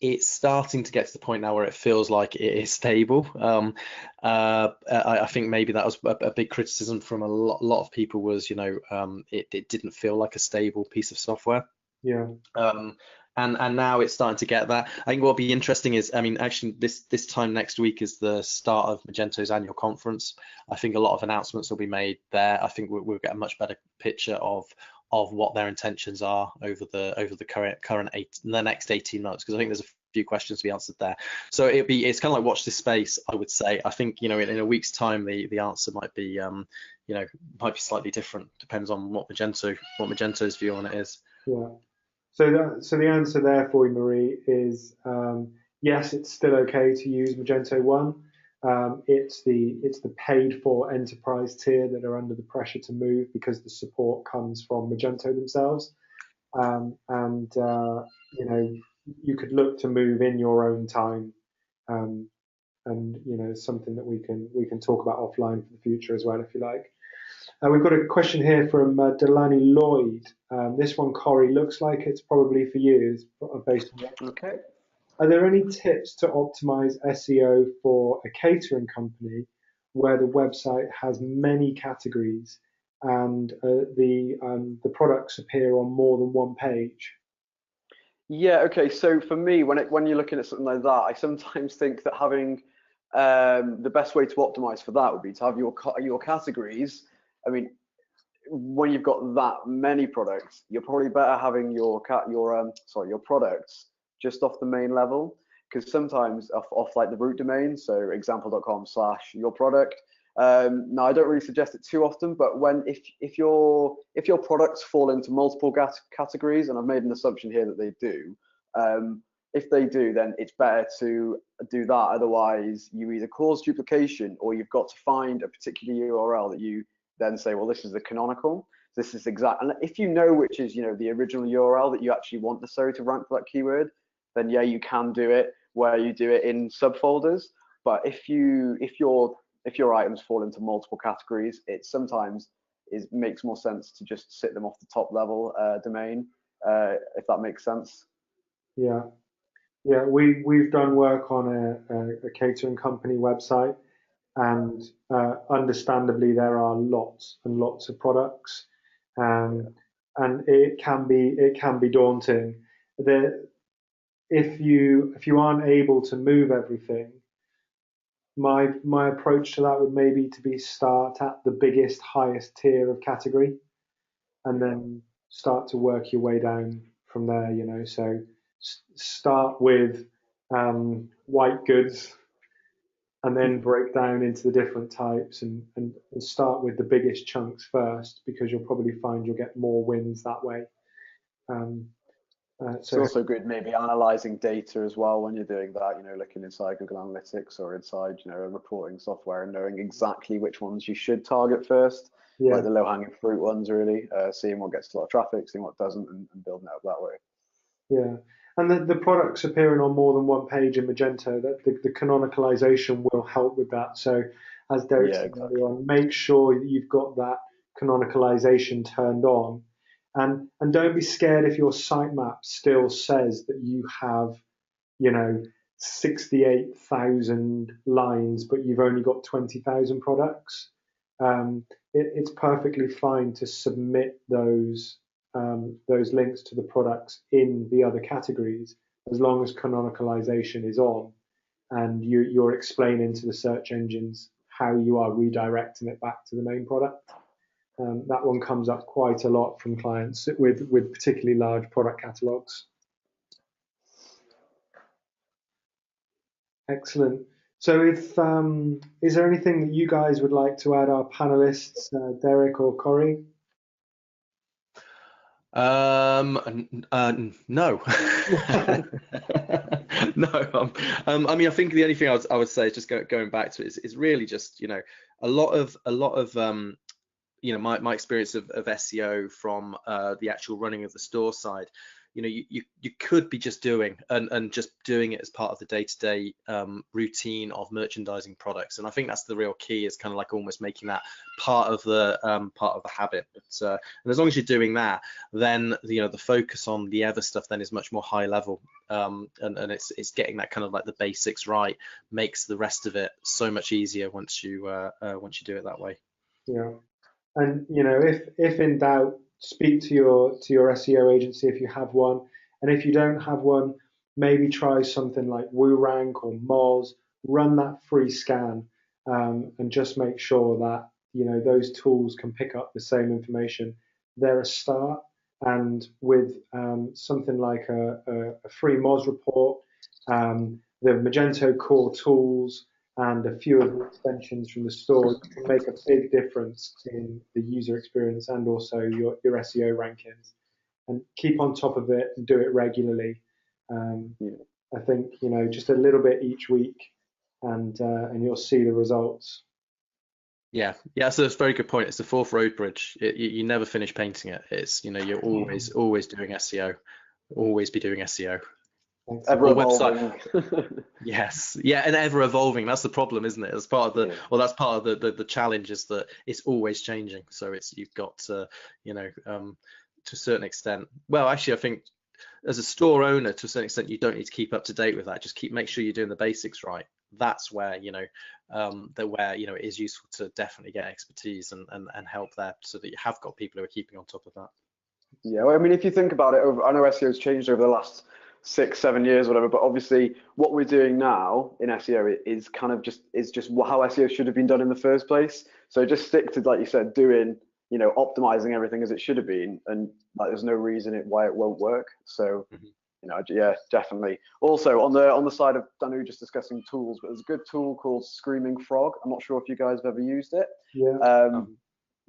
It's starting to get to the point now where it feels like it is stable. I think maybe that was a big criticism from a lot of people was, you know, it didn't feel like a stable piece of software. yeah, And now it's starting to get that. I think what'll be interesting is, I mean, actually this time next week is the start of Magento's annual conference. I think a lot of announcements will be made there. I think we'll get a much better picture of what their intentions are over the next 18 months, because I think there's a few questions to be answered there. So it's kind of like watch this space, I would say. I think, you know, in a week's time the answer might be you know, might be slightly different, depends on what Magento's view on it is. yeah. So the answer there for you, Marie, is yes, it's still okay to use Magento 1. It's the paid for enterprise tier that are under the pressure to move because the support comes from Magento themselves. You know, you could look to move in your own time, and you know, something that we can talk about offline for the future as well, if you like. We've got a question here from Delaney Lloyd. This one, Corey, looks like it's probably for you, based on that. Okay. Are there any tips to optimize SEO for a catering company where the website has many categories and the products appear on more than one page? Yeah, okay. So for me, when you're looking at something like that, I sometimes think that having the best way to optimize for that would be to have your categories. I mean, when you've got that many products, you're probably better having your products just off the main level, because sometimes off like the root domain, so example.com/your product. Now I don't really suggest it too often, but if your products fall into multiple categories, and I've made an assumption here that they do, if they do, then it's better to do that. Otherwise, you either cause duplication or you've got to find a particular URL that you then say, well, this is the canonical. This is exact. And if you know which is, you know, the original URL that you actually want necessarily to rank for that keyword, then yeah, you can do it where you do it in subfolders. But if your items fall into multiple categories, it sometimes makes more sense to just sit them off the top level domain, if that makes sense. Yeah, yeah. We've done work on a catering company website, and understandably there are lots and lots of products, and it can be daunting. If you aren't able to move everything, my approach to that would maybe to be start at the biggest, highest tier of category, and then start to work your way down from there. You know, so start with white goods, and then break down into the different types, and start with the biggest chunks first, because you'll probably find you'll get more wins that way. It's also good maybe analyzing data as well when you're doing that, you know, looking inside Google Analytics or inside, you know, a reporting software, and knowing exactly which ones you should target first, like the low-hanging fruit ones, really, seeing what gets a lot of traffic, seeing what doesn't, and building it up that way. Yeah, and the products appearing on more than one page in Magento, that the canonicalisation will help with that. So, as Deryck said earlier on, make sure that you've got that canonicalisation turned on, and don't be scared if your sitemap still says that you have, you know, 68,000 lines, but you've only got 20,000 products. it's perfectly fine to submit those links to the products in the other categories, as long as canonicalisation is on and you're explaining to the search engines how you are redirecting it back to the main product. That one comes up quite a lot from clients with particularly large product catalogs. Excellent. So if is there anything that you guys would like to add, our panelists, Deryck or Corey? No. No. I mean, I think the only thing I would say is just going back to it is really just, you know, a lot of you know, my experience of SEO from the actual running of the store side, you know, you could be just doing and just doing it as part of the day-to-day routine of merchandising products, and I think that's the real key, is kind of like almost making that part of the habit. But and as long as you're doing that, then you know the focus on the other stuff then is much more high level, and it's getting that kind of like the basics right makes the rest of it so much easier once you do it that way. Yeah. And you know, if in doubt, speak to your SEO agency if you have one, and if you don't have one, maybe try something like WooRank or Moz. Run that free scan, and just make sure that you know those tools can pick up the same information. They're a start, and with something like a free Moz report, the Magento core tools, and a few of the extensions from the store, you can make a big difference in the user experience and also your SEO rankings. And keep on top of it and do it regularly. I think you know just a little bit each week, and you'll see the results. Yeah, so it's a very good point. It's the fourth road bridge. You never finish painting it. It's, you know, you're always doing SEO, always be doing SEO. Ever evolving. Yes, yeah, and ever evolving. That's the problem, isn't it? As part of the that's part of the challenge, is that it's always changing. So you've got to, you know, to a certain extent. Well, actually, I think as a store owner, to a certain extent, you don't need to keep up to date with that. Just make sure you're doing the basics right. That's where, you know, where you know it is useful to definitely get expertise and help there, so that you have got people who are keeping on top of that. Yeah, well, I mean, if you think about it, I know SEO has changed over the last 6-7 years, whatever, but obviously what we're doing now in SEO is kind of just how SEO should have been done in the first place. So just stick to, like you said, doing, you know, optimizing everything as it should have been, and like there's no reason why it won't work. So you know, yeah, definitely. Also on the side of, I know you're just discussing tools, but there's a good tool called Screaming Frog. I'm not sure if you guys have ever used it. Yeah.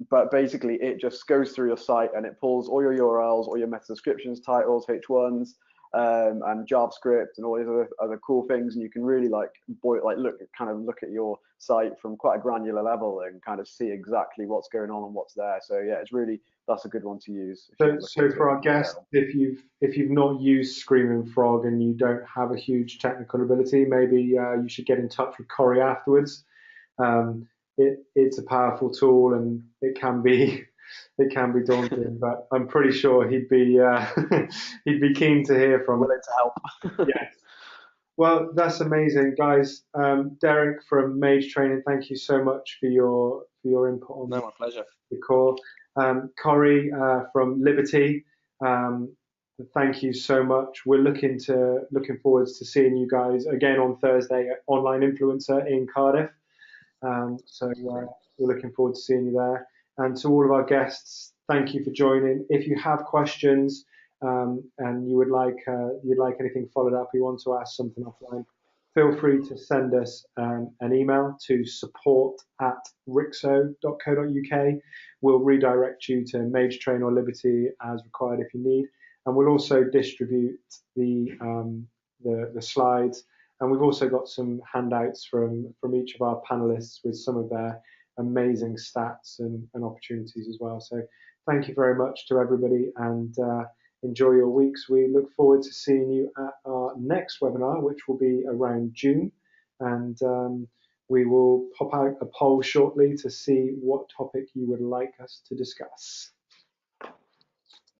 But basically it just goes through your site and it pulls all your URLs, all your meta descriptions, titles, H1s, and JavaScript and all these other cool things, and you can really like look at your site from quite a granular level and kind of see exactly what's going on and what's there. So yeah, that's a good one to use. So for our guests, if you've not used Screaming Frog and you don't have a huge technical ability, maybe you should get in touch with Corey afterwards. It's a powerful tool, and it can be daunting, but I'm pretty sure he'd be keen to hear from. Willing to help. Yes. Well, that's amazing, guys. Deryck from MageTraining, thank you so much for your input on. No, my pleasure. The core. Corey from Liberty, thank you so much. We're looking forward to seeing you guys again on Thursday at Online Influencer in Cardiff. So we're looking forward to seeing you there. And to all of our guests, thank you for joining. If you have questions and you'd like anything followed up, you want to ask something offline, feel free to send us an email to support@rixxo.co.uk. We'll redirect you to MageTrain or Liberty as required if you need, and we'll also distribute the slides. And we've also got some handouts from each of our panelists with some of their amazing stats and opportunities as well. So thank you very much to everybody, and enjoy your weeks. We look forward to seeing you at our next webinar, which will be around June. And we will pop out a poll shortly to see what topic you would like us to discuss.